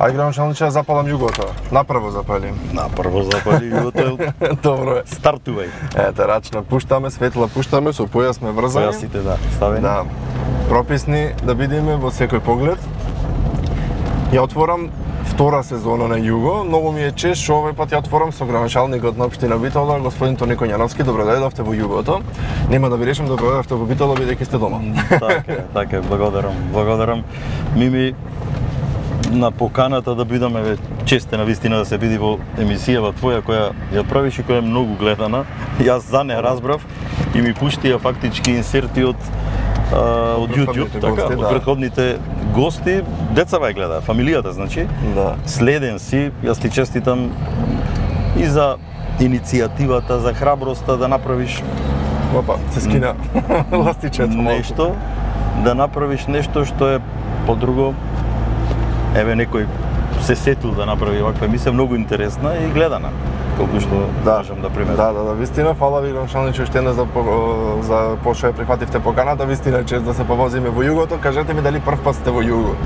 Ај градоначалниче, да запалам југото. Направо запали. Направо запали југото. Добро е. Стартувај. Ете, рачна пуштаме, светла пуштаме, со појас сме врзани. Појасите, да, ставени. Да. Прописни да бидеме во секој поглед. Ја отворам втора сезона на Југо. Многу ми е чест што овој пат ја отворам со градоначалникот на општина Битола, господин Тони Коњановски. Добро дојдовте во Југото. Нема да ви речам добро дојдовте во Битола бидејќи сте дома. Така, благодарам. Мими, на поканата да бидеме честе на вистина да се биде во емисијава твоја која ја правиш и која е многу гледана. Јас за не разбрав и ми пуштија фактички инсерти од YouTube, така, од претходните гости. Децава ја гледа, фамилијата, значи. Да. Следен си, јас ти честитам и за иницијативата, за храброста да направиш Опа, се скина ластичето нешто, да направиш нешто што е подруго. Еве некој се сетил да направи ваква емисија, многу интересна и гледана, колку што можам да приметам. Да, вистина, фала ви градоначалниче уште еднаш за пошто ја прифативте поканата, вистина чест да се повозиме во Југото. Кажете ми дали прв пат сте во Југо?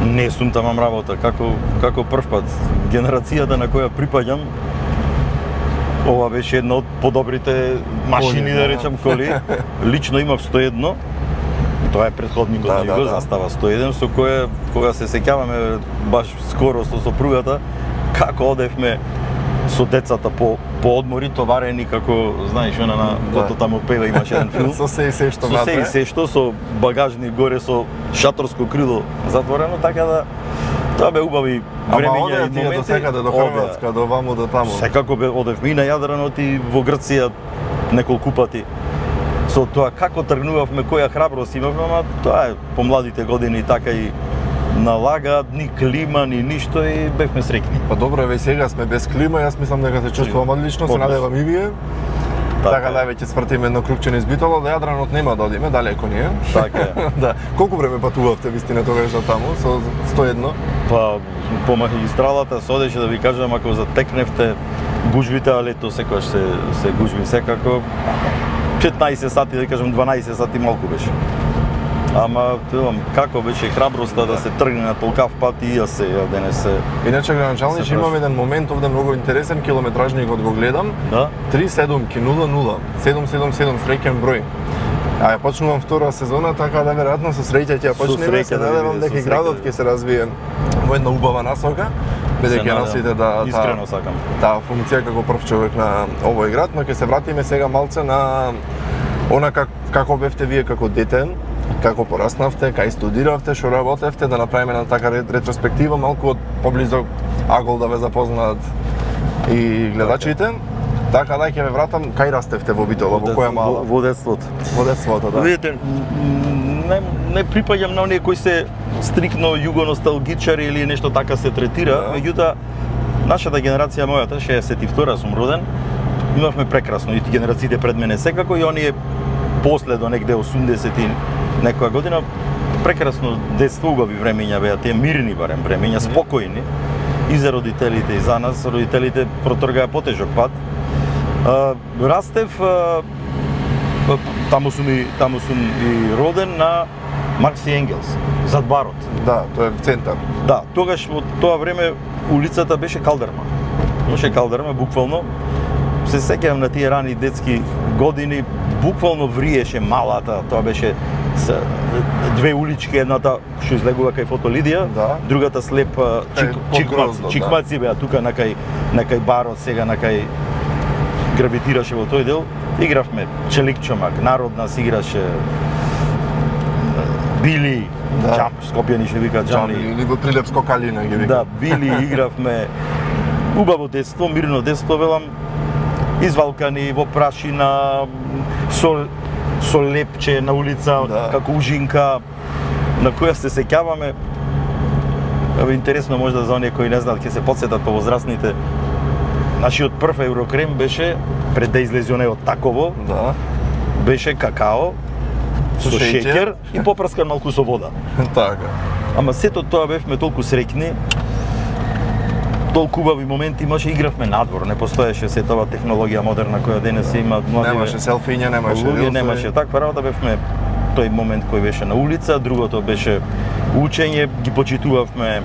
Не сум тамам работа, како прв пат. Генерацијата на која припаѓам, ова беше една од подобрите машини, да речам, коли. Лично имав 101. Тоа е претходникот на Југо, застава 101, со која, кога се сеќаваме баш скоро со сопругата, како одевме со децата по одмори, товарени како, знаеш, она на Кото таму пева, имаше еден филм. Со се и се што со се и се што, со багажник горе, со шаторско крило затворено, така да тоа бе убави времења и моменти. До секаде, до Хрватска, до ваму, до таму. Секако бе одевме и на Јадранот и во Грција неколку пати. Со тоа како тргнувавме, која храброст имавме, ама тоа е по младите години така и налагаат ни клима, ни ништо и бевме среќни. Па добро, еве сега сме без клима, јас мислам дека се чувствувам одлично, се надевам и вие. Така највеќе свртиме едно кругче низ Битола, до Јадранот нема да одиме, далеко ни е. Така е. Да. Колку време патувавте вистина тогаш до таму со 101? Па по магистралата се одеше, да ви кажам, ако затекневте гужвите, а лето секогаш се гужви секако. 15 сати, да кажам 12 сати малку беше. Ама како беше храброста да се тргне на толкав пат и ја се денес се. Иначе градоначалниче имам еден момент овде многу интересен, километражникот го гледам. Да. 3700 777 среќен број. А ја почнувам втора сезона, така да веројатно со среќа ќе ја почнеме, се надевам дека градот ќе се развие во една убава насока. Бидејќи ја носите искрено сакам. Таа функција како прв човек на овој град, но ќе се вратиме сега малце на она како бевте вие како дете, како пораснавте, кај студиравте, што работевте, да направиме на така ретроспектива малку од поблизо Агол да ве запознаат и гледачите. Така да ќе ве вратам, кај растевте во Битола, во која мала? Во детството. Во детството, да. Видите, не припаѓам на оние кои се стрикно југоносталгичари или нешто така се третира, меѓутоа нашата генерација, мојата, 62-а сум роден, имавме прекрасно и генерациите пред мене секако и оние после до негде 80-ти некоја година прекрасно детство, убави времења беа, тие мирни барем времења, спокојни и за родителите и за нас. Родителите протргаа потежок пат. Растев, таму сум и роден на Маркс и Енгелс, зад барот. Да, тоа е центар. Да, тогаш во тоа време улицата беше калдерма. Беше калдерма, буквално. Се сеќавам на тие рани детски години, буквално вриеше малата, тоа беше две улички, едната што излегува кај Фото Лидија, другата слеп чикмаци беа тука на кај барот, сега на кај гравитираше во тој дел. Игравме Челик Чомак, Народна се играше, Били, Скопјани што вика Джани. Или во Прилепско Калина ги вика. Да, Били игравме. Убаво детство, мирно детство, велам. Извалкани во прашина, со лепче на улица, како ужинка, на која се сеќаваме. Интересно можда за оние кои не знаат, ќе се потсетат повозрастните. Нашиот прв еврокрем беше, пред да излезе онеот таково, беше какао, со шеќер и попрскан малку со вода. Така. Ама сето тоа бевме толку среќни, толку убави моменти имаше, игравме надвор, не постоеше сета ова технологија модерна која денес има младиве. Немаше селфиња, немаше луѓе, немаше таква работа, бевме тој момент кој беше на улица, другото беше учење, ги почитувавме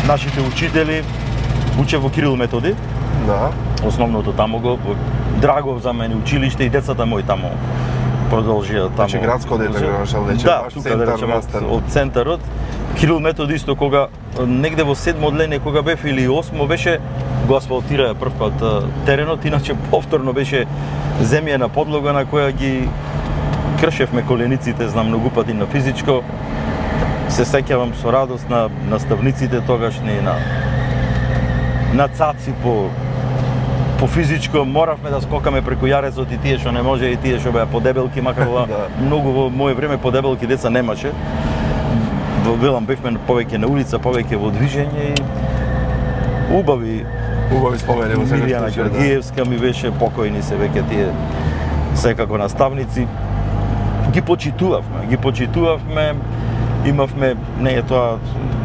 Нашите учители учев во Кирил Методи. Да. Основното таму го Драгов за мене училиште и децата мои таму продолжија таму. Значи градско дете гранашал дече, да, баш тука центар да речем Настан. од центарот. Кирил Методи исто кога негде во 7 одделение кога бев или 8 беше го асфалтираа прв пат теренот, иначе повторно беше земјена подлога на која ги кршевме колениците, знам многу пати на физичко. Се сеќавам со радост на наставниците тогашни, на цаци по физичко, моравме да скокаме преку јарецот и тие што не може и тие што беа подебелки, макар да. Многу во моје време подебелки деца немаше. Велам, бевме повеќе на улица, повеќе во движење и убави спомени во сега Милијана Георгиевска ми беше, покојни се веќе тие секако наставници. Ги почитувавме, имавме, не е тоа,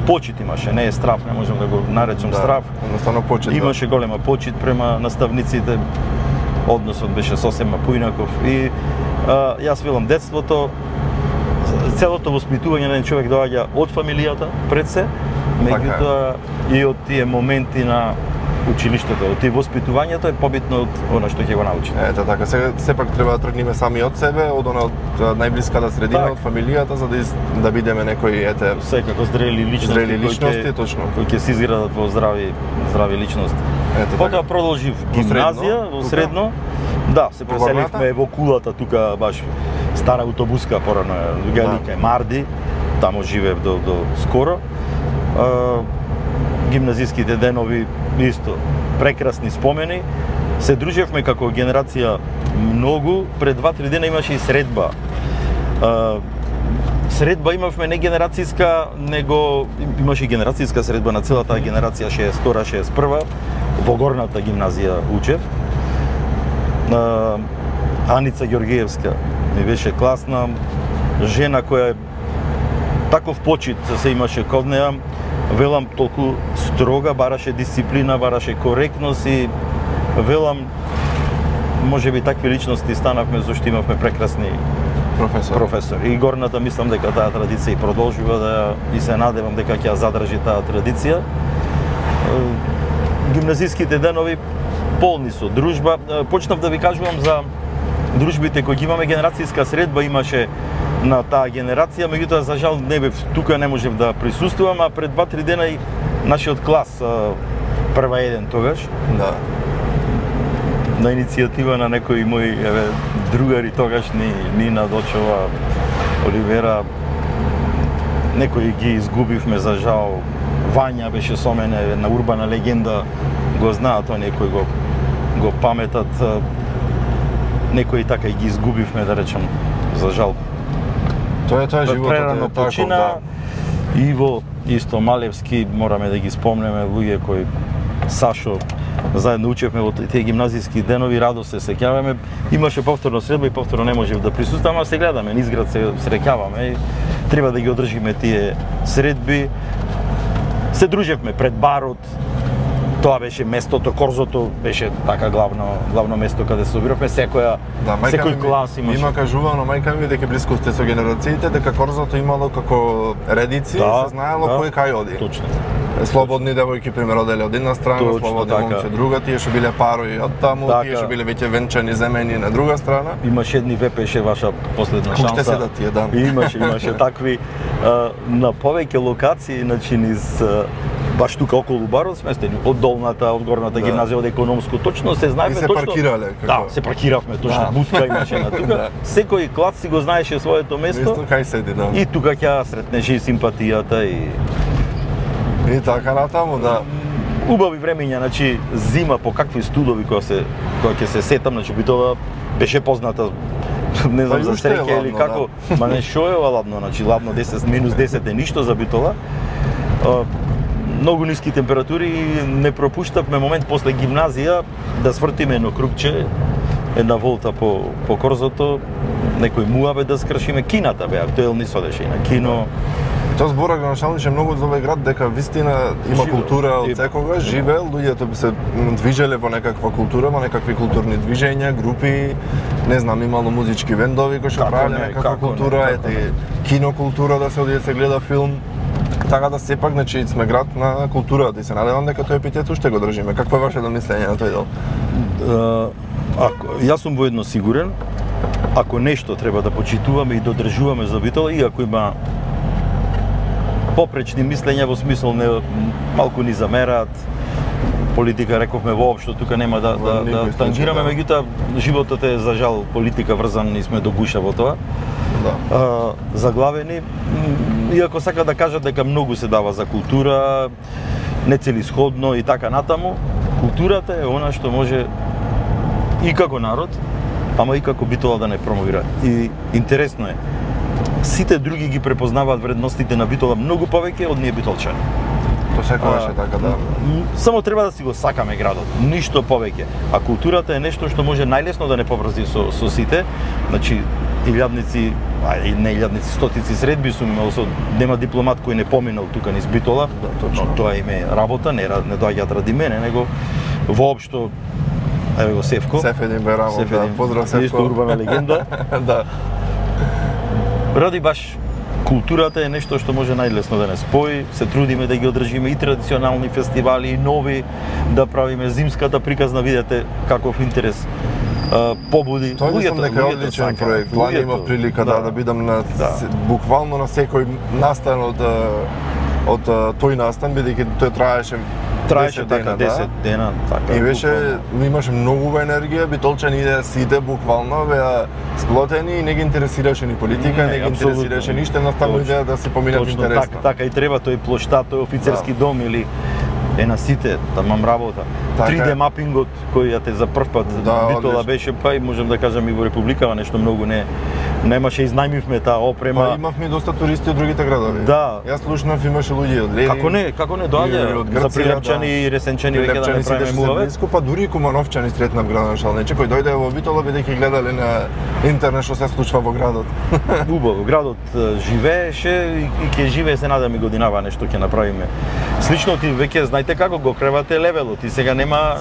почит имаше, не е страв, не можам да го наречам страв. Едноставно почит. Имаше голема почит према наставниците, односот беше сосема поинаков и јас велам детството, целото воспитување на човек доаѓа од фамилијата пред се, меѓутоа и од тие моменти на училиштето, од тие воспитувањето е побитно од она што ќе го научи. Ето така, сега сепак треба да тргнеме сами од себе, од најблиската средина, од фамилијата, за да бидеме некои секако зрели личности, точно, кои ќе се изградат во здрави личности. Потоа продолжив гимназија во средно. Да, се преселивме во кулата тука баш стара автобуска порано Галика Марди, таму живеев до скоро. Гимназиските денови исто прекрасни спомени. Се дружевме како генерација многу, пред 2-3 дена имаше и средба. Средба имавме не генерацијска, него имаше и генерацијска средба на целата генерација 62-61 во горната гимназија учев. Аница Георгиевска ми беше класна жена која таков почит се имаше код неа. Велам, толку строга, бараше дисциплина, бараше коректност и велам, може би такви личности станавме зашто имавме прекрасни професори. И горната мислам дека таа традиција и продолжува и се надевам дека ќе ја задржи таа традиција. Гимназиските денови полни со дружба. Почнав да ви кажувам за дружбите кои ги имаме, генерацијска средба имаше на таа генерација, меѓутоа за жал не бев тука, не можев да присуствувам, а пред 2-3 дена и нашиот клас прва еден тогаш. Да. На иницијатива на некои мои другари тогашни, Нина Дочова, Оливера, некои ги изгубивме за жал. Вања беше со мене, една урбана легенда, го знаат, тоа некои го паметат. Некои така и ги изгубивме, да речем, за жал. Тоа е животот. Прерано почина. Иво, исто Малевски, мораме да ги спомнеме, луѓе кои Сашо, заедно учевме во тие гимназиски денови, радост се сеќаваме. Имаше повторно средба и повторно не можев да присуствам, а се гледаме, низград се среќаваме и треба да ги одржиме тие средби. Се дружевме пред барот. Тоа беше местото, корзото беше така главно место каде се собиравме, секој клас имаше. Има кажувано мајка ми дека блиску сте со генерациите, дека корзото имало како редици, се знаело кој кај оди. Точно. Слободни девојки пример оделе од една страна, слободни момци друга, тие што биле парои од таму, тие што биле веќе венчани земени на друга страна. Имаше едни вепеше ваша последна шанса. Уште се да тие да. Имаше такви на повеќе локации, значи низ баш тука околу барот сместени, од долната, од горната гимназија, од економско, точно се знаеме точно. И се паркирале како. Да, се паркиравме точно, будка имаше на тука. Секој клас си го знаеше своето место. Место кај седи, да. И тука ќе сретнеше и симпатијата и така натаму, да. Убави времења, значи зима по какви студови која ќе се сетам, значи би тоа беше позната, не знам за среќа или како, ма не шо е ладно, значи ладно 10 минус 10 е ништо за Битола. Многу ниски температури и не пропуштавме момент после гимназија да свртиме едно кругче, една волта по корзото, некој муабе да скршиме. Кината беа актуелни, содеше и на кино. Тоа зборак нашалнише многу за овој град дека вистина има култура од секогаш, живеел, луѓето би се движеле во некаква култура, во некакви културни движења, групи, не знам, имало музички бендови кои што правеле некаква култура, ете кинокултура да се оди да се гледа филм. Така да сепак, значи сме град на културата и се надевам дека тој епитет уште го држиме. Какво е вашето мислење на тој дел? Јас сум воедно сигурен, ако нешто треба да почитуваме и додржуваме за Битола, и ако има попречни мислења во смисол не малку ни замераат, политика рековме воопшто тука нема да тангираме, меѓутоа животот е за жал политика врзан и сме до гуша во тоа. Да. Заглавени, иако сака да кажат дека многу се дава за култура, нецелисходно и така натаму, културата е она што може и како народ, ама и како Битола да не промовира. И интересно е, сите други ги препознаваат вредностите на Битола многу повеќе од ние битолчани. Тоа секогаш е така, да. Само треба да си го сакаме градот, ништо повеќе. А културата е нешто што може најлесно да не поврзи со сите. Значи, илјадници, и не илјадници, стотици средби сум имал со нема дипломат кој не поминал тука низ Битола. Да, точно. Но тоа име работа, не доаѓаат ради мене, него воопшто еве го Севко. Сефедин Берамов, да, поздрав Севко. Исто урбана легенда. Да. Ради баш културата е нешто што може најлесно да не спои, се трудиме да ги одржиме и традиционални фестивали, и нови, да правиме зимската приказна, видете каков интерес побуди. Тоа мислам дека е одличен проект. Лани имав прилика да бидам на буквално на секој настан од тој настан, бидејќи тој траеше така 10 дена, така. И имаше многу енергија, битолчани сите буквално беа сплотени и не ги интересираше ни политика, не ги интересираше ништо, наставно идеја да се поминат интересно. Така и треба, тој плоштад, тој офицерски дом или е на сите, тамам работа. 3D мапингот кој ја те за прв пат Битола беше, па и можем да кажам и во Републикава нешто многу немаше, изнајмивме таа опрема. Па имавме доста туристи од другите градови. Да. Јас слушнав, имаше луѓе од Лени. Како не доаѓа за Прилепчани и Ресенчани веќе да не правиме муваве. Па дури и Кумановчани сретнав градоначалниче кој дојде во Битола бидејќи гледале на интернет што се случува во градот. Убаво, градот живееше и ќе живее, се надам и годинава нешто ќе направиме. Слично ти веќе знаете како го кревате левелот и сега нема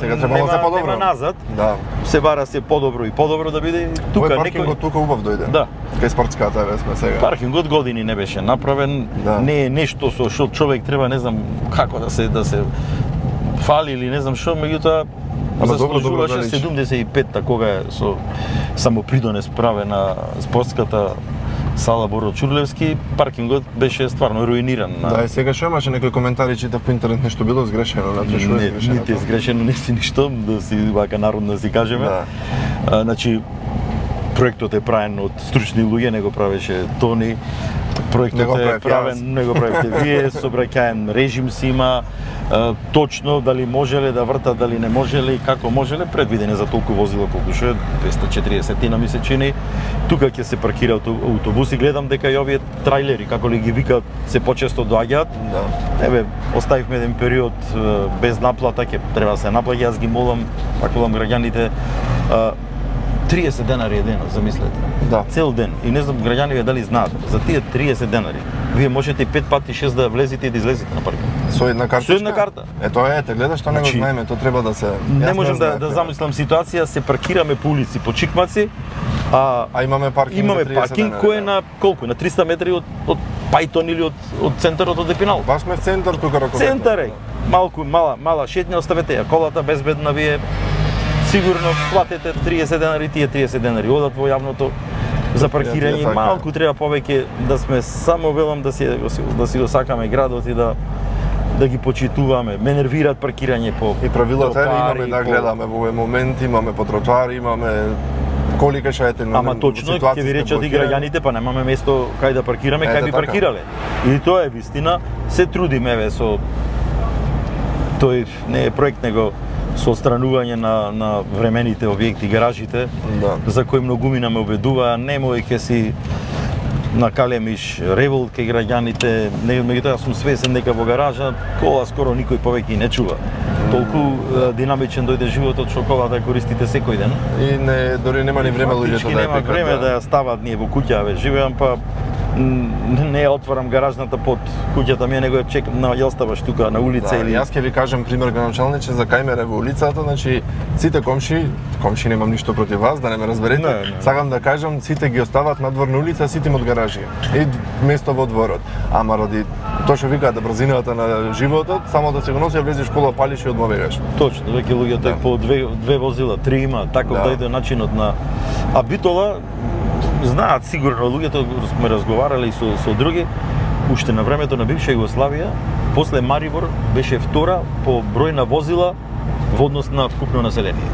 назад. Да. Се бара се подобро и подобро да биде тука некој. Паркингот тука убав дојде. Да. Кај спортската сме сега. Паркингот години не беше направен, не е нешто со што човек треба, не знам како да се фали или не знам што, меѓутоа заслужуваше 75-та кога е со самопридонес правена спортската сала Боро Чурлевски, паркингот беше стварно руиниран. Да, и сега што имаше некои коментари, читав по интернет нешто било сгрешено, значи што е сгрешено? Не, сгрешено не си ништо, да си вака народно да си кажеме. Значи проектот е правен од стручни луѓе, не го правеше Тони. Проектот е правен, не го правите вие, сообраќаен режим си има, точно дали можеле да вртат, дали не можеле и како можеле, предвидени за толку возила колку што е 240 на месечини. Тука ќе се паркираат автобуси, гледам дека и овие трајлери, како ли ги викаат, се почесто доаѓаат. Да. Еве, оставивме еден период без наплата, ќе треба да се наплаќа, јас ги молам граѓаните 30 денари е денот, замислете. Да. Цел ден. И не знам граѓаните дали знаат, за тие 30 денари вие можете 5 пати 6 да влезете и да излезете на паркинг. Со една карта? Со една карта. Тоа е, те гледаш, тоа не го знаеме, тоа треба да се... Не можем да замислам ситуација, се паркираме по улици, по чикмаци, а имаме паркинг за 30 денари. Имаме паркинг кој е на колку? На 300 метри од Пајтон или од центарот од Епинал. Баш сме в центар тука раковете. Центар е. Малку, мала шетња, оставете ја колата безбедна, вие сигурно платете 30 денари, тие 30 денари одат во јавното за паркирање. Малку треба повеќе да сме само велам да си го сакаме градот и да ги почитуваме. Ме нервираат паркирање по и правилата имаме да гледаме во овој момент, имаме по тротоари, имаме коли кашаете на ама точно ќе ви речат и граѓаните, па немаме место кај да паркираме, кај би паркирале. И тоа е вистина, се трудиме еве со тој не е проект него со отстранување на времените објекти, гаражите, за кои многумина ме убедуваа, немој ќе си накалемиш револт кај граѓаните, меѓутоа сум свесен дека во гаража кола скоро никој повеќе и не чува. Толку динамичен дојде животот што колата ја користите секој ден. И дори нема ни време луѓето да ја пекат. Нема време да ја стават, ние во куќа ве живеам, па не ја отварам гаражната под куќата ми, него ја чекам ја оставаш тука на улица или... Јас ќе ви кажам пример граначалниче за кај мере во улицата, значи сите комши немам ништо против вас, да не ме разберете. Сакам да кажам, сите ги остават надвор на улица, сите од гаражи и место во дворот. Ама ради Тоа што викаат да брзината на животот, само да се го носи, влезеш кола, палиш и одма бегаш. Точно, веќе луѓето по две возила, три има, таков да иде начинот на. А Битола знаат сигурно луѓето, сме разговарали со други, уште на времето на бивша Југославија, после Марибор беше втора по број на возила во однос на вкупно население.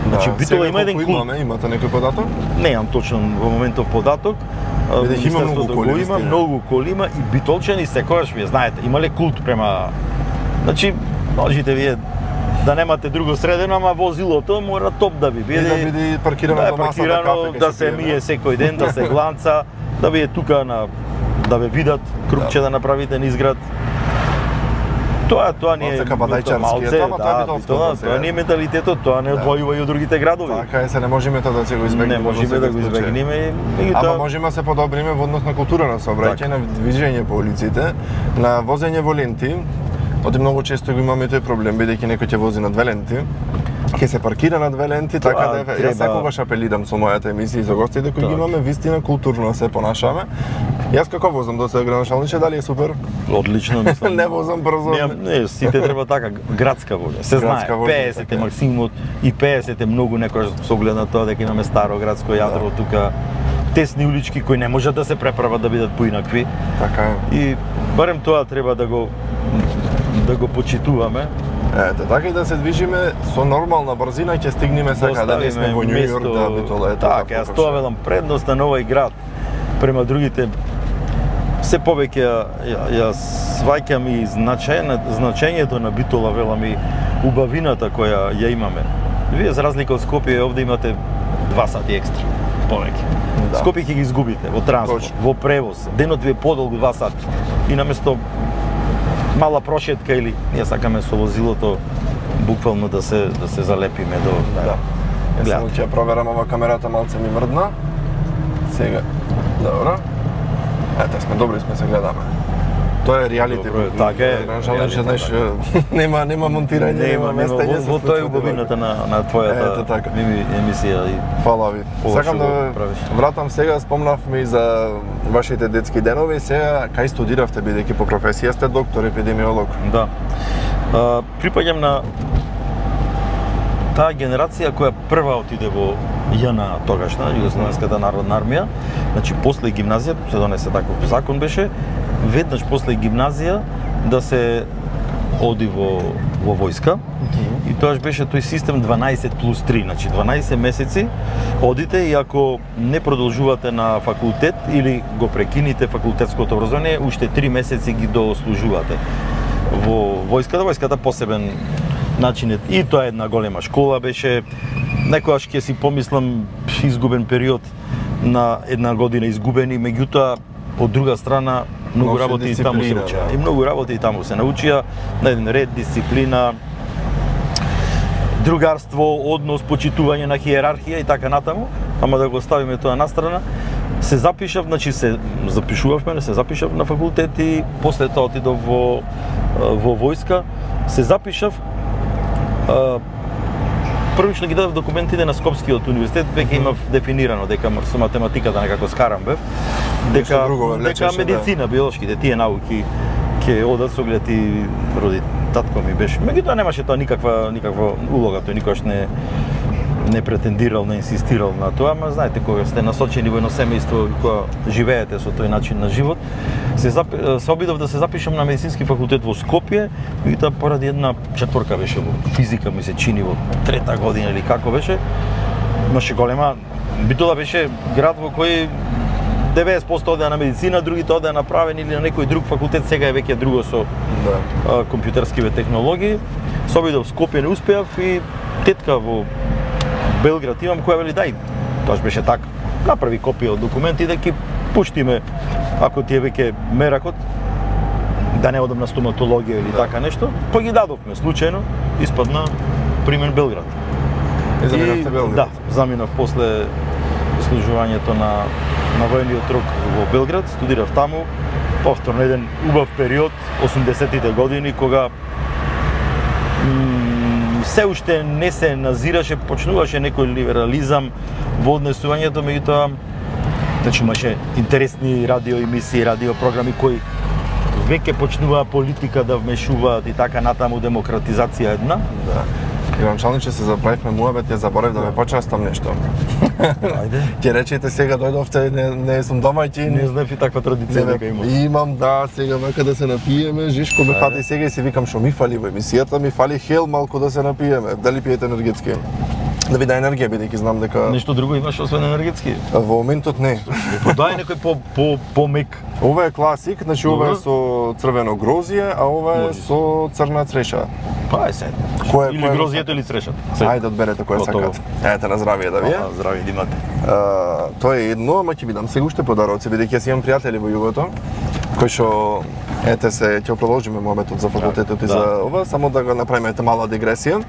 Значи Битола има еден култ. Имате некој податок? Немам точен во моментов податок. Бидејќи има многу коли, има многу коли, има и битолчани секогаш, вие знаете, имале култ према. Значи, можете вие да немате друго средено, ама возилото мора топ да ви биде. Да биде паркирано да до масата, кафе, да се мие секој ден, да се гланца, да ви е тука на да ве видат, крупче да направите низ град. Тоа не е малце, тоа не е менталитетот, тоа не одвојува и од другите градови. Така е, се не можеме тоа да се го избегнеме. Не можеме да го избегнеме. Ама можеме да се подобриме во однос на култура на сообраќај, на движење по улиците, на возење во ленти. Оди многу често го имаме тој проблем, бидејќи некој ќе вози на две ленти. Ќе се паркира на две ленти, така да јас секогаш апелирам со мојата емисија и со гостите кои ги имаме, вистина културно се понашаме. Јас како возам до сега граначалниче, дали е супер? Одлично, мислам. Не возам брзо. Не, сите треба така градска воља. Се знае, 50 е максимумот и 50 е многу некојаш со оглед на тоа дека имаме старо градско јадро тука. Тесни улички кои не можат да се преправат да бидат поинакви. Така е. И барем тоа треба да го почитуваме. Ете, така и да се движиме со нормална брзина, ќе стигнеме сега да не сме во Њујорк, да Битола е тоа. Така, јас тоа велам предноста на овој град према другите. Се повеќе ја сваќам и значењето на Битола, велам и убавината која ја имаме. Вие за разлика од Скопје овде имате 2 сати екстра повеќе. Да. Скопје ќе ги изгубите во транспорт, во превоз. Денот ви е подолг 2 сати. И наместо мала прошетка или ние сакаме со возилото буквално да се залепиме до да. Јас само ќе проверам ова камерата, малце ми мрдна. Сега. Добро. Ете, сме добри, сме се гледаме. Тоа е реалити. Така е. Жалам што знаеш нема монтирање, нема местење. Во тоа е убавината на твојата емисија и фала ви. Сакам да вратам сега, спомнавме и за вашите детски денови, сега кај студиравте бидејќи по професија сте доктор, епидемиолог. Да. Припаѓам на таа генерација која прва отиде во ЈНА тогашна, Југословенската народна армија. Значи после гимназија се донесе таков закон беше, веднаш после гимназија да се оди во војска. И тоаш беше тој систем 12+3, значи 12 месеци одите и ако не продолжувате на факултет или го прекините факултетското образование, уште 3 месеци ги дослужувате во војската. Војската посебен начин и тоа е една голема школа беше. Некојаш ќе си помислам изгубен период на една година изгубени, меѓутоа од друга страна многу работи и таму се учеа. И многу работи и таму се научија на еден ред, дисциплина, другарство, однос, почитување на хиерархија и така натаму, ама да го ставиме тоа на страна. Се запишав, значи се запишувавме, се запишав на факултет и после тоа отидов во војска, се запишав. Првично ги дадов документите на Скопскиот универзитет, веќе имав дефинирано дека со математиката некако скарам бев, дека медицина, биолошките тие науки ќе одат со оглед и роди татко ми беше. Меѓутоа немаше тоа никаква улога, тој никогаш не претендирал, не инсистирал на тоа, ама знаете кога сте насочени во едно семејство и кога живеете со тој начин на живот, се обидов да се запишам на медицински факултет во Скопје, и тоа поради една четворка беше во физика, ми се чини во 3-та година или како беше. Имаше голема, Битола беше град во кој 90% одеа на медицина, другите одеа на правен или на некој друг факултет, сега е веќе друго со компјутерскиве технологии. Се обидов Скопје, не успеав и тетка во Белград имам која вели дај, тоа беше така, направи копија од документи да ги пуштиме ако ти е веќе меракот, да не одам на стоматологија или така нешто, па ги дадовме случајно, испадна примен Белград. И заминавте Белград? Да, заминав после служувањето на војниот рок во Белград, студирав таму, повторно еден убав период, 80-тите години, кога се уште не се назираше, почнуваше некој либерализам во однесувањето, меѓутоа, значи имаше интересни радиоемисии, радиопрограми кои веќе почнува политика да вмешуваат и така натаму демократизација една. Да. Гранчалниче се заправивме муабет, ја заборав да ме почастам нешто. Ајде. Ќе речете сега дојдовте, не сум домаќин. Не знам и таква традиција дека има. Имам, да, сега вака да се напиеме, Жишко ме фати сега и се викам што ми фали во емисијата, ми фали хел малку да се напиеме. Дали пиете енергетски? Да ви да енергија, бидејќи знам дека Нешто друго имаш освен енергетски? во моментот не. Дај некој по-мек. Ова е класик, значи ова е со црвено грозје, а ова е со црна цреша. Па е се. Или грозијето или црешата. Ајде одберете која сакате. Ете на здравие да ви е. Здравие да имате. Тоа е едно, ама ќе ви дам сега уште подароци, бидејќи јас имам пријатели во југото кои што ете се ќе продолжиме мометот за факултетот и за ова, само да го направиме мала дигресија.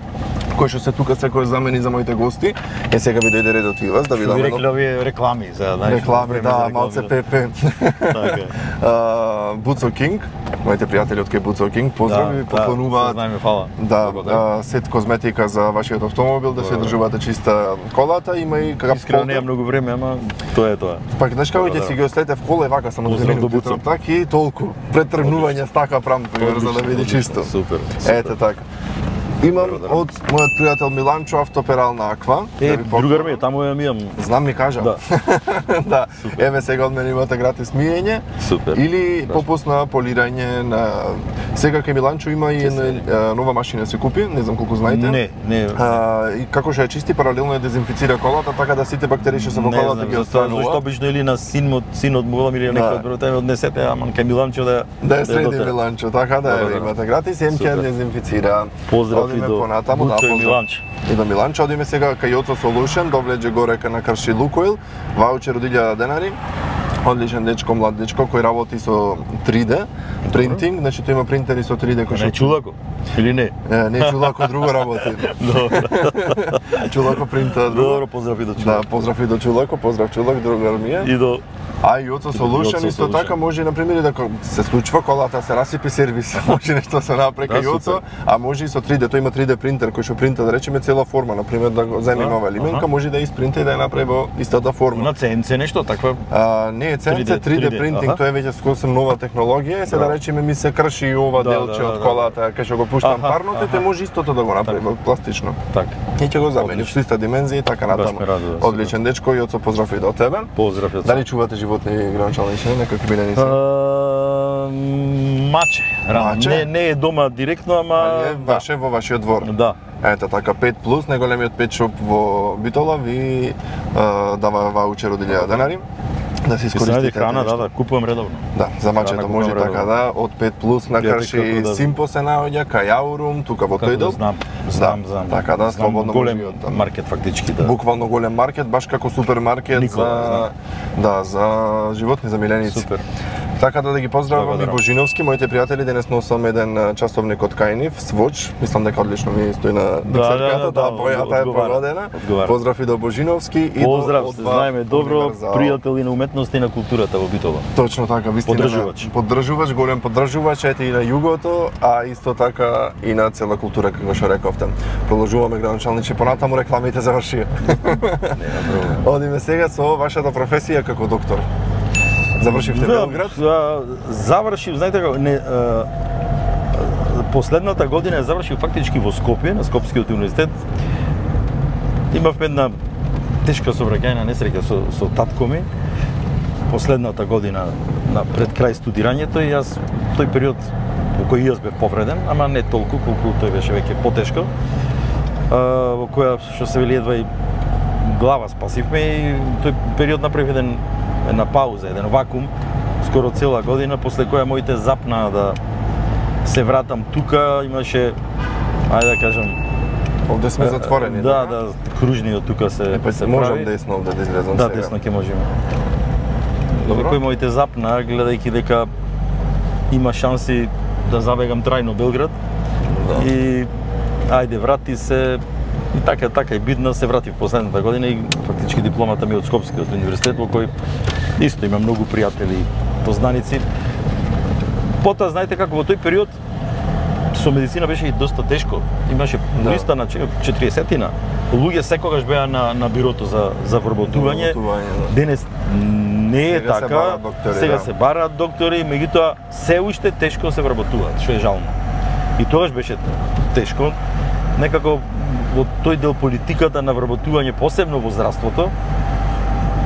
Кој што се тука секој замени за моите гости, е сега ви дојде редот и вас да ви дам едно. Реклами, реклами за реклами, да, малце ПП. Така. Буцо Кинг, моите пријатели од кај Буцо Кинг, поздрави, поклонуваат. Знаеме, фала. Да, сет козметика за вашиот автомобил, да се држувате чиста колата, има и какав искрено не многу време, ама тоа е тоа. Пак знаеш како ќе си ги ослете в кола и вака само да минути така и толку. Пред тргнување стака прам за да види чисто. Супер. Ете така. Имам од мојот пријател Миланчо автоперална аква. Другар ми е, таму ја мијам. Знам ми кажа. Да. Да. Еве сега од мене имате гратис миење. Супер. Или попуст на полирање на сега кај Миланчо има и нова машина се купи, не знам колку знаете. Не. И како што ја чисти паралелно ја дезинфицира колата, така да сите бактерии што се во колата ги останува. Зашто обично или на синот му или некој од брате однесете, ама кај Миланчо да е среди Миланчо, така да имате гратис, им ќе дезинфицира. Поздрав и до Буцо и Миланчо. И до Миланчо, одиме сега кај Јоцо Solution, довлеđe горе на Крши Лукойл, ваучер од 1000 денари. Одличен дечко, млад дечко кој работи со 3D принтинг, значи тој има принтери со 3D кој што. Не чулако или не? Не чулако, друго работи. Добро. Чулако принта. Добро, поздрав и до Чулако. Да, поздрав и до Чулако, поздрав Чулак, другар ми е. И до А и Јоцо Solution исто така може на пример да се случува колата се расипи сервис, може нешто се направи кај Јоцо, а може и со 3D, тој има 3D принтер кој што принта да речеме цела форма, на пример да го земи нова лименка, може да испринта и да ја направи во истата форма. На CNC нешто таква? Не е CNC, 3D принтинг, тоа е веќе скосем нова технологија, и се да речеме ми се крши и ова делче од колата, кај што го пуштам парното, тој може истото да го направи пластично. Така. И ќе го замени со иста димензија и така натаму. Одличен дечко, Јоцо, поздрав и до тебе. Поздрав, Јоцо. Дали чувате животни, Гранчалниче, некои билени се? Маче. Не е дома директно, ама ваше во вашиот двор. Да. Ето така 5+, најголемиот пет шоп во Битола ви дава ваучер од 1000 денари. Да се искористите храна, да, купувам редовно. Да, за мачето може така да, од 5+ на Крши Симпо се наоѓа, кај Аурум, тука во тој дел. Знам. Така да, слободно голем маркет фактички, да. Буквално голем маркет, баш како супермаркет за животни, за миленици. Супер. Така да ги поздравам и Божиновски, моите пријатели, денес носам еден часовник од Кајнив, Swatch, мислам дека одлично ми стои на доксерката, бојата е погодена. Поздрав и до Божиновски и до Поздрав, се знаеме добро, пријатели на уметноста и на културата во Битола. Точно така, вистина. Поддржувач, голем поддржувач, ете и на југото, а исто така и на цела култура, како што рековте. Продолжуваме, Гранчалниче, понатаму рекламите завршија. Одиме сега со вашата професија како доктор. Завршивте Белград? Завршив, знаете како, последната година ја завршив фактички во Скопје, на Скопскиот универзитет. Имавме една тешка сообраќајна несреќа со татко ми. Последната година пред крај студирањето и јас тој период во кој јас бев повреден, ама не толку колку тој беше веќе потешко. Во која што се вели едва и глава спасивме и тој период направив една пауза, еден вакуум, скоро цела година, после која моите запна да се вратам тука, имаше, ајде да кажам, овде сме затворени. Да, кружниот тука се прави. Можам десно овде да излезам сега. Да, десно ќе можеме. Кој моите запна, гледајќи дека има шанси да забегам трајно Белград. И ајде врати се. И така и бидна се вратив последната година и фактички дипломата ми од Скопскиот универзитет, во кој исто има многу пријатели, познаници. Потоа, знаете како, во тој период со медицина беше и доста тешко. Имаше листа на 40-тина. Луѓе секогаш беа на бирото за вработување. Денес Не е Сега се така. бараат доктори, Сега да. се бараат доктори, меѓутоа се уште тешко се вработуваат, што е жално. И тогаш беше тешко. Некако во тој дел политиката на вработување, посебно во здравството,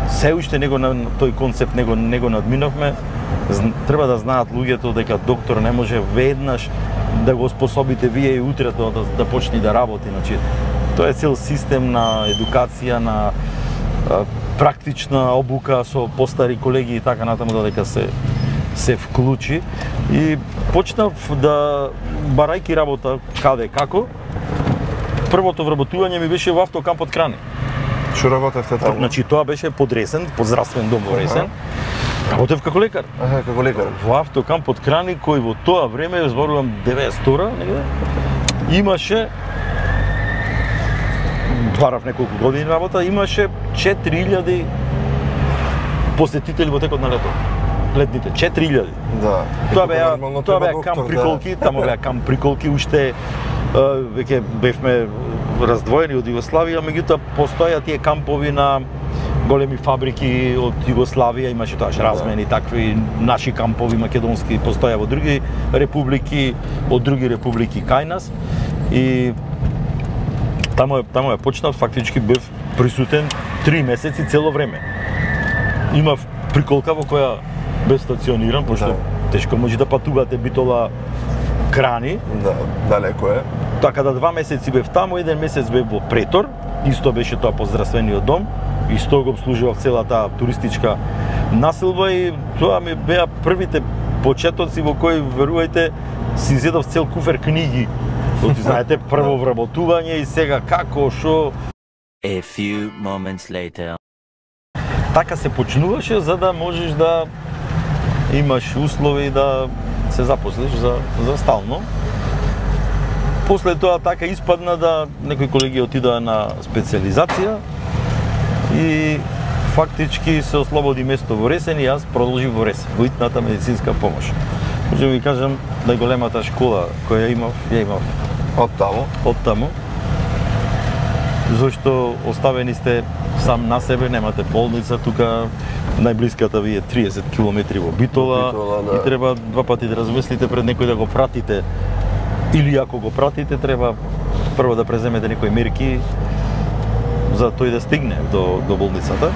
се уште него на тој концепт него надминовме. Треба да знаат луѓето дека доктор не може веднаш да го способите вие и утрето да почне да работи. Значи, тоа е цел систем на едукација, на практична обука со постари колеги и така натаму додека се вклучи. И почнав да барајки работа каде како. Првото вработување ми беше во автокампот Крани. Што работевте таму? Значи тоа беше под Ресен, под здравствен дом во Ресен. Работев како лекар. Како лекар. Во автокампот Крани, кој во тоа време, зборувам 92-ра, негде, имаше, барав неколку години работа, имаше 4000 посетители во текот на лето. Летните 4000. Да. Тоа беа камп приколки, таму беа камп приколки, уште веќе бевме раздвоени од Југославија, меѓутоа постојат тие кампови на големи фабрики од Југославија, имаше тоаш размени такви наши кампови македонски постоја во други републики, од други републики кај нас. И таму е почнав, фактички бев присутен 3 месеци цело време. Имав приколка во која бев стациониран, пошто тешко може да патувате Битола Крани. Да, далеко е. Така да 2 месеци бев таму, 1 месец бев во Претор, исто беше тоа по здравствениот дом, исто го обслужував целата туристичка населба и тоа ми беа првите почетоци во кои, верувајте, си изедов цел куфер книги. Оти знаете, прво вработување и сега како, шо. A few moments later. Така се почнуваше за да можеш да имаш услови да се запослиш за стално. После тоа така испадна да некои колеги отидоа на специализација и фактички се ослободи место во Ресен и јас продолжив во Ресен, во итната медицинска помош. Може да ви кажам, најголемата школа која ја имав од таму. Зашто оставени сте сам на себе, немате болница, тука најблиската ви е 30 км во Битола, да. И треба 2 пати да размислите пред некој да го пратите. Или ако го пратите, треба прво да преземете некои мерки за тој да стигне до болницата.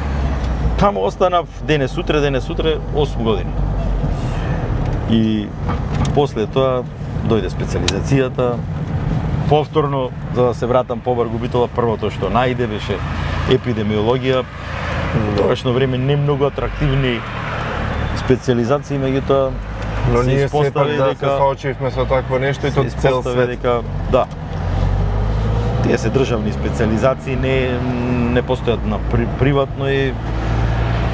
Таму останав денес сутре 8 години. И после тоа дојде специализацијата. Повторно, за да се вратам побргу Битола, првото што најде беше епидемиологија. Во тогашно време не многу атрактивни специализации, меѓутоа но ние сепак да се соочивме со такво нешто и тоа цел свет. Да. Тие се државни специализации, не постојат на приватно и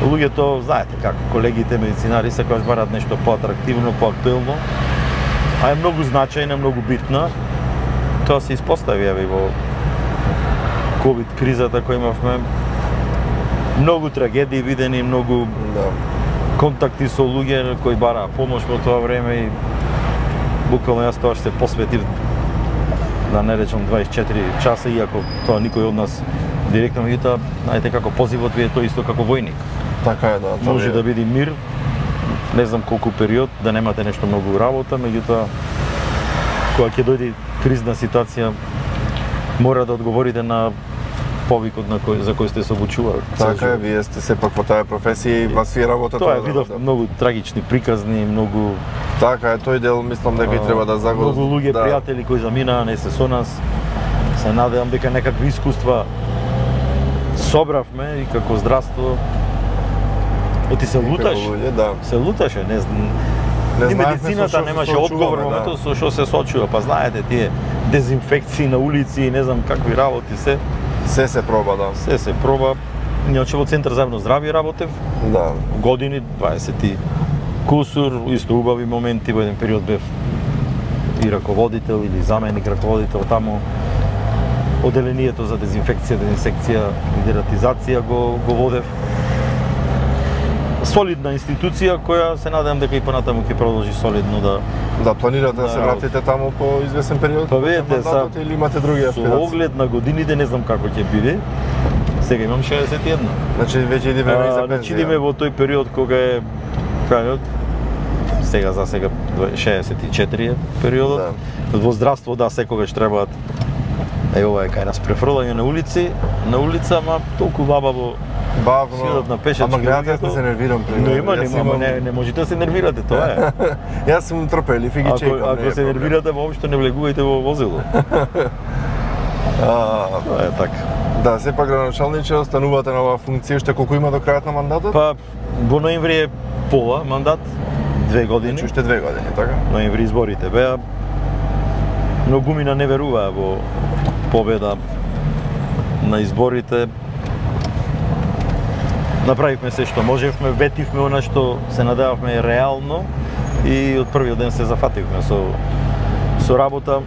луѓето, знаете како, колегите медицинари секогаш бараат нешто поатрактивно, поактуелно, а е многу значајна, многу битна. Тоа се испостави во ковид кризата која имавме. Многу трагедии видени, многу контакти со луѓе кои бараа помош во тоа време и буквално јас тоа се посветив, да не речам 24 часа, иако тоа никој од нас директно, меѓутоа, знаете како позивот ви е тоа исто како војник. Така е, да. Може да биде мир, не знам колку период, да немате нешто многу работа, меѓутоа кога ќе дојде кризна ситуација, мора да одговорите на повикот за кој сте се обучували. Така е, вие сте сепак во таа професија и вас ви работата. Тоа е видов многу трагични приказни, многу. Така е, тој дел мислам дека и треба да загоз. Многу луѓе, пријатели кои заминаа, не се со нас. Се надевам дека некакви искуства собравме и како здравство. Оти се луташ. Се луташе, не знам. И медицината немаше одговор во моментот со што се сочува, па знаете тие дезинфекции на улици и не знам какви работи се. Се проба, да. Се проба. Иначе во Центар за јавно здравје работев. Да. Години, 20 кусур, исто убави моменти, во еден период бев и раководител или заменик раководител таму. Оделението за дезинфекција, дезинсекција и дератизација го водев. Солидна институција која се надевам дека и понатаму ќе продолжи солидно да планирате да се вратите таму по известен период? Па видите, или имате други аспирации? Со оглед на годините не знам како ќе биде. Сега имам 61. Значи веќе иди време за пензија. Значи идеме во тој период кога е крајот, сега за сега 64 е периодот. Во здравство да секогаш требаат ова е кај нас префрлање на улица, ама толку бабаво бавно. сидат на пешачки. Ама гледате да се нервирам при Не можете да се нервирате, тоа е. Јас сум трпелив и ги чекам. Ако се нервирате, воопшто не влегувајте во возило. Тоа е така. Да, сепак градоначалниче, останувате на оваа функција уште колку има до крајот на мандатот? Па во ноември е пола мандат, 2 години. Значи уште 2 години, така? Ноември изборите беа. Многумина не веруваа во победа на изборите. Направивме се што можевме, ветивме она што се надевавме реално и од првиот ден се зафативме со работа.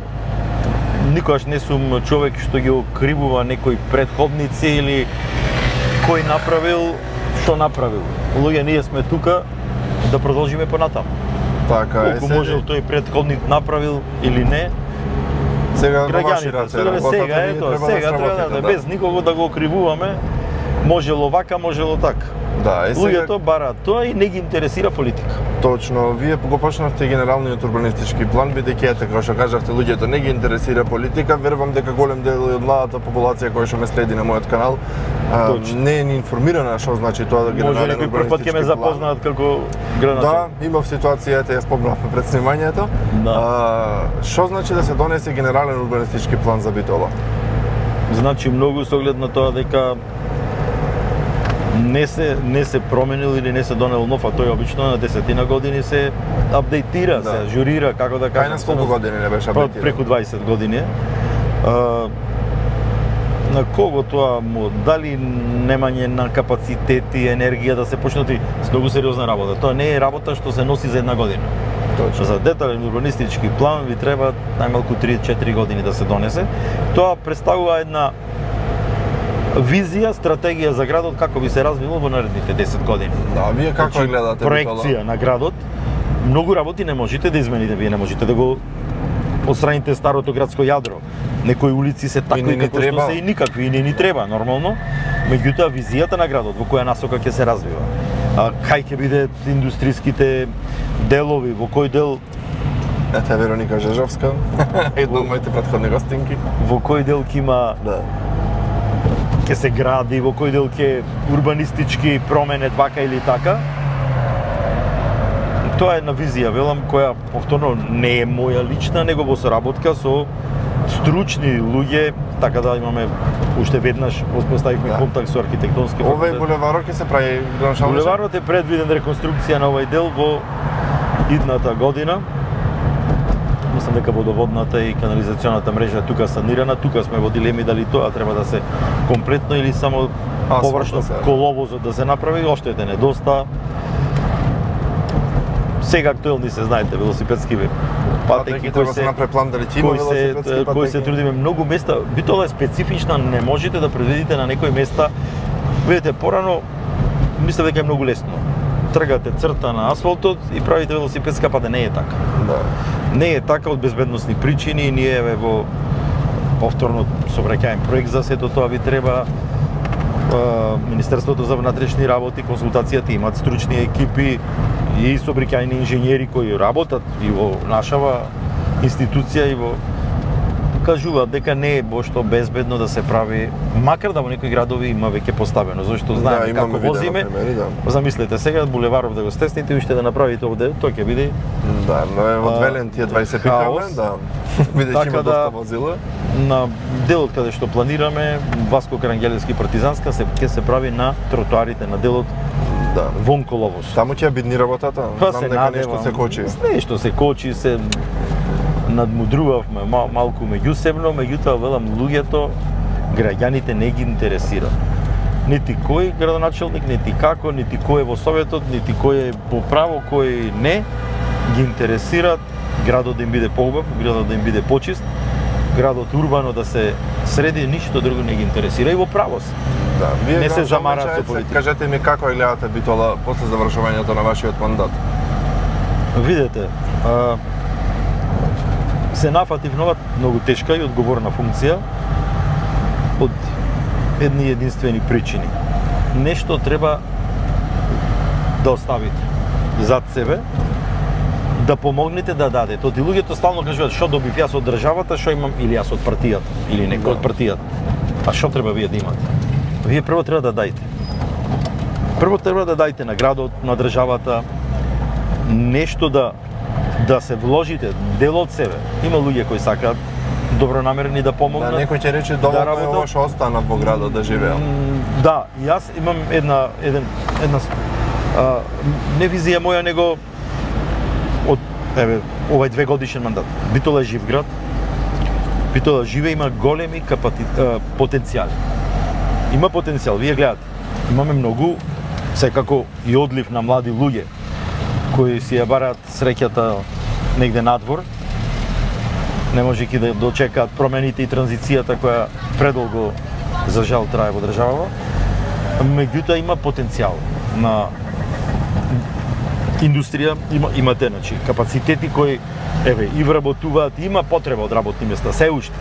Никогаш не сум човек што ги окривува некои претходници или кој направил, што направил. Луѓе, ние сме тука да продолжиме понатаму. Така е. Колку можел тој претходник направил или не. Сега граѓаните, сега треба да без никого да го окривуваме. Можело вака, можело така. Да, луѓето бараат тоа и не ги интересира политика. Точно, вие го почнавте генералниот урбанистички план, бидејќи ете како што кажавте, луѓето не ги интересира политика, верувам дека голем дел од младата популација која што ме следи на мојот канал не е ни информирана што значи тоа да генерален урбанистички план. Може некој прв ќе ме запознаат како градоначелник. Да, имав ситуација, ете ја спомнавме пред снимањето. Што значи да се донесе генерален урбанистички план за Битола? Значи многу со оглед на тоа дека не се променил или не се донел нов, а тој обично на 10 години се апдейтира, се ажурира, како да кажам. Кај нас колку години не беше апдейтиран? Преку 20 години. На кого тоа му дали немање на капацитети, енергија да се почнати многу сериозна работа. Тоа не е работа што се носи за една година. Точно. За детален урбанистички план ви треба најмалку 3-4 години да се донесе. Тоа представува една визија, стратегија за градот како би се развило во наредните 10 години. Да, вие како ја гледате проекција на градот? Многу работи не можете да измените, вие не можете да го отстраните старото градско јадро. Некои улици се такви како што се и никакви, и не ни треба нормално. Меѓутоа визијата на градот во која насока ќе се развива. Кај ќе биде индустријските делови, во кој дел Ете Вероника Жежовска, една од моите претходни гостинки. Во кој дел ќе има ќе се гради, во кој дел ќе урбанистички промене вака или така. Тоа е една визија, велам, која повторно не е моја лична, него во соработка со стручни луѓе, така да имаме уште веднаш воспоставивме контакт со архитектонски факултет. Овој булеварот ќе се прави градоначалниче? Булеварот е предвиден реконструкција на овој дел во идната година. Мислам дека водоводната и канализационата мрежа е тука санирана, тука сме во дилеми дали тоа треба да се комплетно или само површно коловозот да се направи, оште е недоста. Сега актуелни се знаете велосипедски патеки кои се направи план дали ќе има велосипедски патеки. Кои се трудиме многу места. Битола е специфична, не можете да предвидите на некои места. Видите, порано мислам дека е многу лесно. Тргате црта на асфалтот и правите велосипедска патека, не е така. Да. Не е така од безбедносни причини, ние во повторно сообраќаен проект за сето тоа ви треба. Министерството за внатрешни работи, консултацијата имаат стручни екипи и сообраќајни инженери кои работат и во нашава институција и во кажуваат дека не е бошто безбедно да се прави, макар да во некои градови има веќе поставено, зашто знаеме како возиме. Замислете сега булеваров да го стесните и уште да направите овде, тоа ќе биде но е одвелен тие 20 пикаме, бидејќи има доста возила. На делот каде што планираме, Васко Карангелевски партизанска ќе се прави на тротоарите на делот вон коловоз. Таму ќе бидни работата? Знам дека нешто се кочи. Нешто се кочи, се надмудрувавме малку меѓусебно, меѓутоа велам луѓето, граѓаните не ги интересира. Нити кој градоначелник, нити како, нити кој е во советот, нити кој е по право, кој не, ги интересираат градот да им биде поубав, градот да им биде почист, градот урбано да се среди, ништо друго не ги интересира и во право се. Не се замараат со политика. Кажете ми како ја гледате Битола после завршувањето на вашиот мандат? Видете, се нафатив нова многу тешка и одговорна функција од едни единствени причини. Нешто треба да оставите зад себе, да помогнете да дадете. Оти луѓето стално кажуваат што добив јас од државата, што имам или јас од партијата, или некој од партијата. А што треба вие да имате? Вие прво треба да дајте. Прво треба да дајте на градот, на државата, нешто да се вложите, дел од себе. Има луѓе кои сакаат добронамерни да помогнат. Да, некој ќе рече доволно е ова што остана во градот да живеам. Да, јас имам една не визија моја, него од овај 2 годишен мандат. Битола е жив град. Битола живе, има големи потенцијали. Има потенцијал, вие гледате. Имаме многу, секако и одлив на млади луѓе кои си ја бараат среќата негде надвор, не можејќи да дочекаат промените и транзицијата која предолго за жал трае во државава. Меѓутоа има потенцијал на индустрија, имате значи капацитети кои и вработуваат, има потреба од работни места, се уште.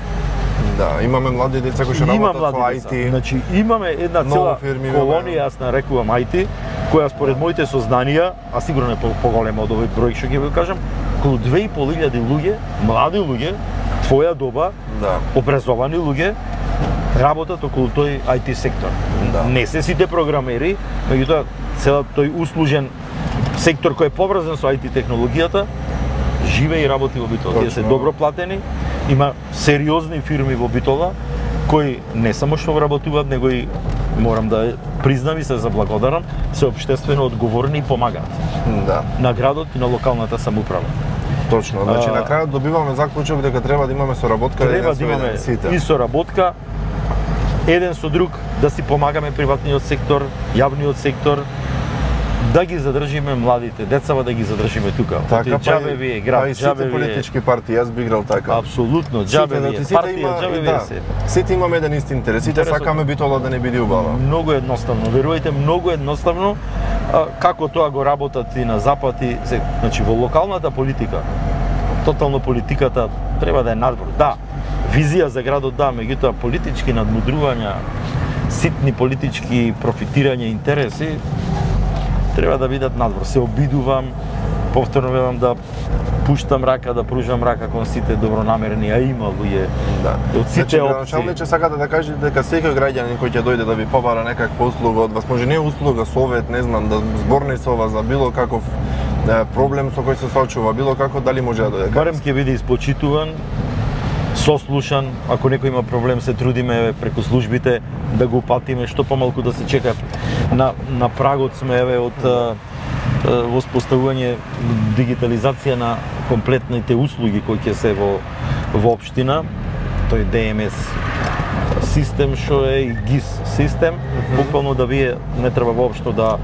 Да, имаме млади деца кои што работат во IT. Значи имаме една цела колонија, јас нарекувам IT, која според моите сознанија, а сигурно е поголема од овој број што ќе ви кажам, околу 2500 луѓе, млади луѓе, твоја доба, образовани луѓе, работат околу тој IT сектор. Не се сите програмери, меѓутоа целиот тој услужен сектор кој е поврзан со IT технологијата, живее и работи во Битола. Тие се добро платени, има сериозни фирми во Битола кои не само што вработуваат, него и морам да признам и се заблагодарам, се општествено одговорни и помагаат. Да. На градот и на локалната самоуправа. Точно, значи на крајот добиваме заклучок дека треба да имаме соработка, треба да имаме и соработка, еден со друг, да си помагаме приватниот сектор, јавниот сектор, да ги задржиме младите, децава да ги задржиме тука. Така, џабе ви е град, џабе ви е политички партии, јас би играл така. Апсолутно, џабе ви е партија, џабе ви е се. Сите имаме еден ист интерес, сите сакаме Битола да не биде убава. Многу едноставно, верувајте, многу едноставно, како тоа го работат и на запад и значи во локалната политика. Тотално политиката треба да е надвор. Да, визија за градот да, меѓутоа политички надмудрувања, ситни политички профитирања, интереси треба да бидат надвор. Се обидувам, повторно велам да пуштам рака, да пружам рака кон сите добронамерни, а има луѓе од сите опции. Значи, сакате да кажете дека секој граѓанин кој ќе дојде да ви побара некаква услуга од вас, може не услуга, совет, не знам, да зборни со вас за било каков проблем со кој се соочува, било како, дали може да дојде? Барем ќе биде испочитуван, сослушан, ако некој има проблем се трудиме преку службите да го упатиме, што помалку да се чека. На прагот сме од воспоставување дигитализација на комплетните услуги кои ќе се во општина, тој ДМС систем што е и ГИС систем, буквално да вие не треба воопшто да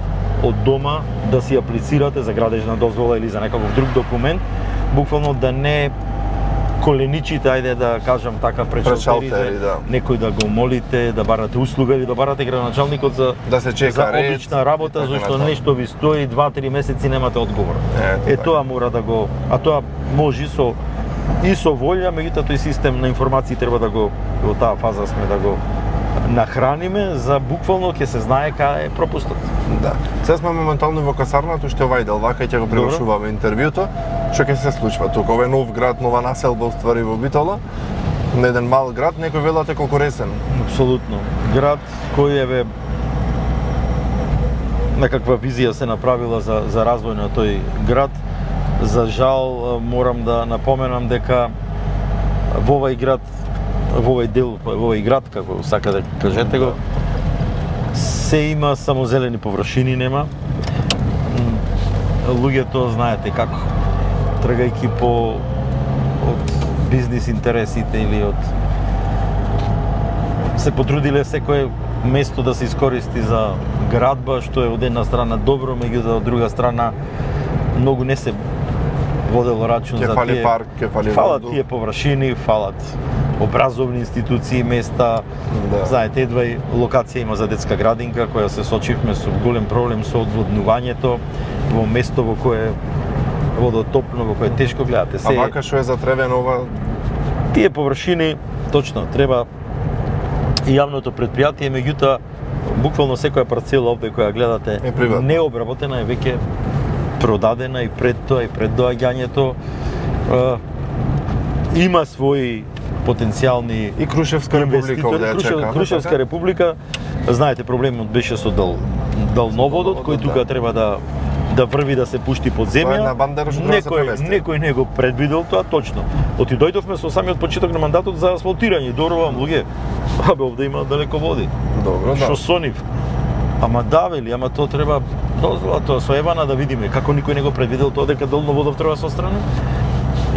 од дома да си аплицирате за градежна дозвола или за некаков друг документ, буквално да не коленичите, ајде да кажам така, пречалтерите, некој да го молите, да барате услуга или да барате градоначалникот за да се чека за одлична работа, зашто нешто ви стои 2-3 месеци немате одговор. Тоа мора да го, а тоа може и со волја, меѓутоа тој систем на информации треба да го во таа фаза сме да го нахраниме, за буквално ќе се знае кај е пропустот. Да. Сега сме моментално во касарната, уште овај дел, вака ќе го превршуваме интервјуто. Што ќе се случва тука? Ова е нов град, нова населба уствари во Битола. На еден мал град, некој велате колку ресен. Апсолутно. Град кој е некаква визија се направила за развој на тој град. За жал морам да напоменам дека во овај град, во овој дел, во овој град, како сака да кажете го, се има само зелени површини нема. Луѓето знаете како, тргајќи од бизнис интересите или од се потрудиле секое место да се искористи за градба, што е од една страна добро, меѓутоа од друга страна многу не се водело рачун за тие. Парк, фалат тие површини, фалат образовни институции, места. Знаете, едва и локација има за детска градинка, која се сочивме со голем проблем со одводнувањето во место во кое водотопно, во кое тешко гледате. А вака што е затревено ова? Тие површини, точно, треба јавното предпријатие, меѓутоа буквално секоја парцела овде која гледате необработена е веќе продадена и пред тоа и пред доаѓањето. Има своји потенцијални и Крушевска република овде ја чека. Крушевска република, знаете, проблемот беше со далноводот кој тука треба да врви да се пушти под земја. Некој не го предвидел тоа точно. Оти дојдовме со самиот почеток на мандатот за асфалтирање, доробам луѓе. Абе овде има далеко води. Добро, да. Што со нив? Ама да вели, ама тоа треба дозвола тоа со Евана да видиме како никој не го предвидел тоа дека далноводов треба да се отстрани.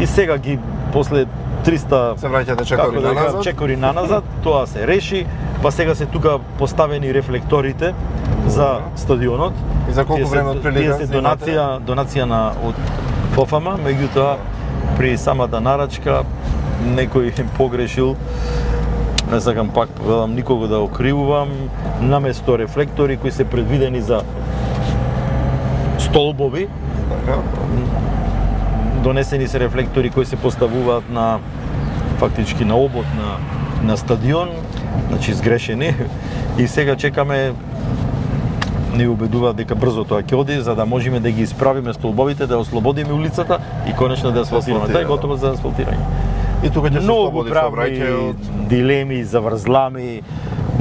И сега ги после 300 се враќате чекори наназад, тоа се реши, па сега се тука поставени рефлекторите за стадионот. И за колку време отприлика? Тие се донација од ФОФАМА, меѓутоа при самата нарачка некој погрешил. Не сакам пак велам никого да окривувам, наместо рефлектори кои се предвидени за столбови, донесени се рефлектори кои се поставуваат на фактички на обод на стадион, значи сгрешени, и сега чекаме, не убедуваат дека брзо тоа ќе оди, за да можеме да ги исправиме столбовите, да ослободиме улицата и конечно да асфалтираме. Тоа е готово за асфалтирање. И тука ќе се слободи сообраќај, дилеми, заврзлами,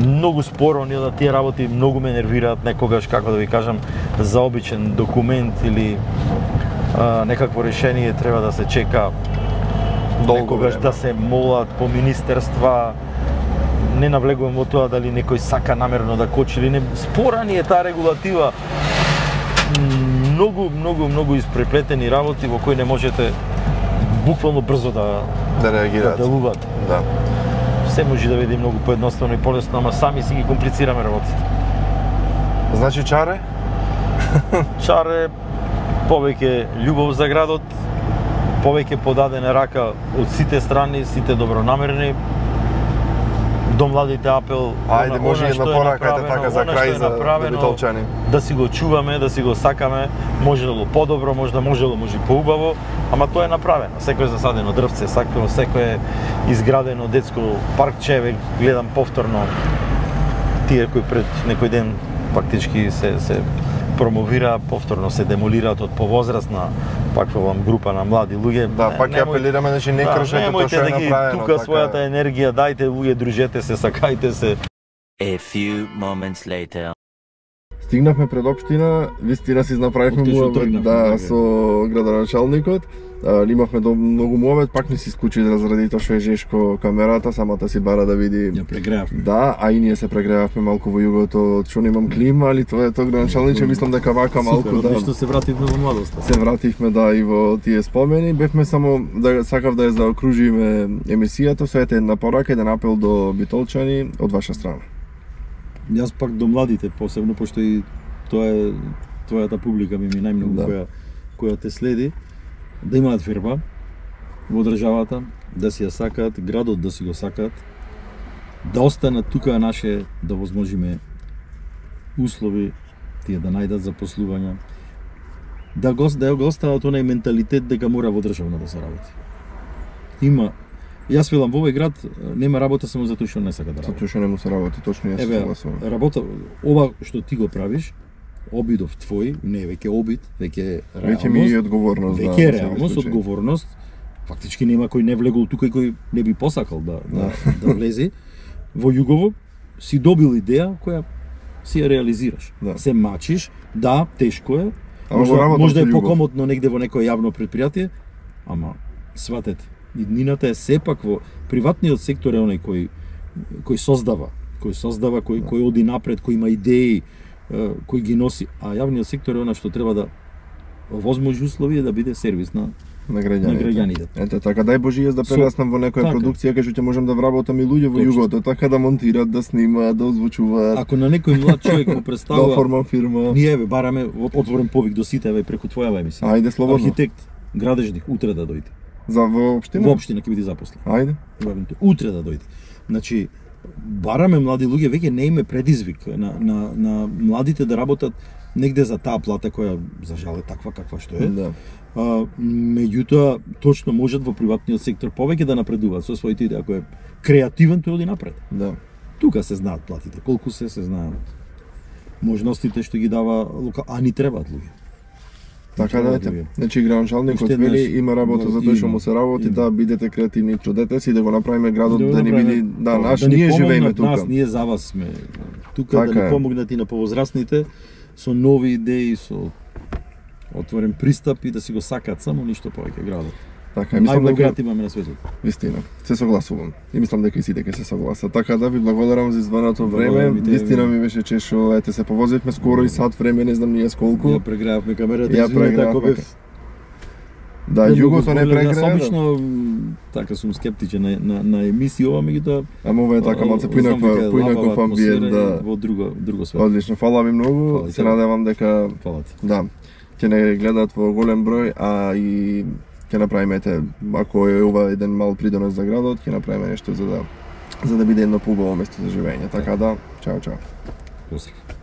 многу споро, да тие работи многу ме нервираат некогаш, како да ви кажам, за обичен документ или некакво решение треба да се чека некогаш да се молат по министерства. Не навлегувам во тоа дали некој сака намерно да кочи или не. Спора ни е таа регулатива. Многу испреплетени работи во кои не можете буквално брзо да реагирате. Да делувате. Да. Се може да биде многу поедноставно и полесно, ама сами си ги комплицираме работите. Значи чаре? Чаре повеќе љубов за градот, повеќе подадена рака од сите страни, сите добронамерни. До младите апел, ајде може една порака така за крај за битолчани. Да си го чуваме, да си го сакаме, можело подобро, може поубаво, ама тоа е направено. Секој е засадено дрвце, секој е изградено детско паркче, гледам повторно тие кои пред некој ден фактички се промовира, повторно се демолираат од повозрастна паква група на млади луѓе. Да, пак ја апелираме, значи не кршете тоа што е направено. Тука својата енергија дајте, луѓе, дружете се, сакајте се. A few moments later. Стигнавме пред општина, вистина си направивме муавет со градоначалникот. Имавме многу муавет, пак не си исклучи заради тоа што е Жешко камерата, самата си бара да види. Ја прегреавме. Да, а и ние се прегреавме малку во југото, што немам клима, али тоа е тоа градоначалниче, мислам дека вака малку да. Супер, се вративме во младоста. Се вративме да и во тие спомени. Бевме само да сакав да ја заокружиме емисијата, со една порака, еден апел до битолчани од ваша страна. Јас пак до младите, посебно пошто и тоа е твојата публика ми најмногу која те следи, да имаат фирма во државата, да си ја сакаат, градот да си го сакаат, да останат тука наше, да возможиме услови, тие да најдат запослување, да го остават онај менталитет дека мора во државна да се работи. Има. Јас велам, во овој град нема работа само затоа што не сака да работи. Затоа што не му се работи, точно јас согласувам. Работа, ова што ти го правиш, обидов твој, не веќе обид, веќе реалност. Веќе ми е одговорност, веќе е реалност, одговорност. Фактички нема кој не влегол тука и кој не би посакал да влезе. Во Југово си добил идеја која си ја реализираш. Да. Се мачиш, да, тешко е. Можда е покомотно негде во некој јавно предпријатие, ама сватете, иднината е сепак во приватниот сектор е оној кој создава, кој оди напред, кој има идеи, кој ги носи, а јавниот сектор е она што треба да овозможи услови да биде сервис на граѓаните. Ете така, дај Боже јас да прераснам во некоја продукција кај што ќе можам да вработам и луѓе во југото, така да монтираат, да снимаат, да озвучуваат. Ако на некој млад човек му представува да оформам фирма. Ние бараме отворен повик до сите преку твојава емисија. Ајде слободно. Архитект, градежник утре да дојде. За во општина? Во општина ќе биде запослен. Ајде. Утре да дојде. Значи, бараме млади луѓе, веќе не име предизвик на младите да работат негде за таа плата која за жал е таква каква што е. Да. Меѓутоа точно можат во приватниот сектор повеќе да напредуваат со своите идеи, ако е креативен тој оди напред. Да. Тука се знаат платите, колку се знаат. Можностите што ги дава локал, а ни требаат луѓе. Така да ете. Значи градоначалникот вели има работа за тој што му се работи, да бидете креативни, трудете се и да го направиме градот да не биде наш, ние живееме тука. Нас, ние за вас сме тука да ни помогнат и на повозрастните со нови идеи, со отворен пристап и да си го сакаат само ништо повеќе градот. Така, мислам дека град имаме на светот. Вистина, се согласувам. И мислам дека и сите ќе се согласат. Така да ви благодарам за издвоеното време. Вистина ми беше чешо, ете се повозивме скоро и сат време, не знам ние сколку. Ја прегрававме камерата, извинете ако бев. Да, југото не прегрева. Обично така сум скептичен на емисија ова, меѓутоа ама ова е така малце поинаков амбиент, да. Во друго свет. Одлично, фала ви многу. Се надевам дека да, ќе не гледаат во голем број, а и ќе направиме, ако е ова еден мал придонес за градот, ќе направиме нешто за да биде едно поубаво место за живење. Така да, чао. Поздрав.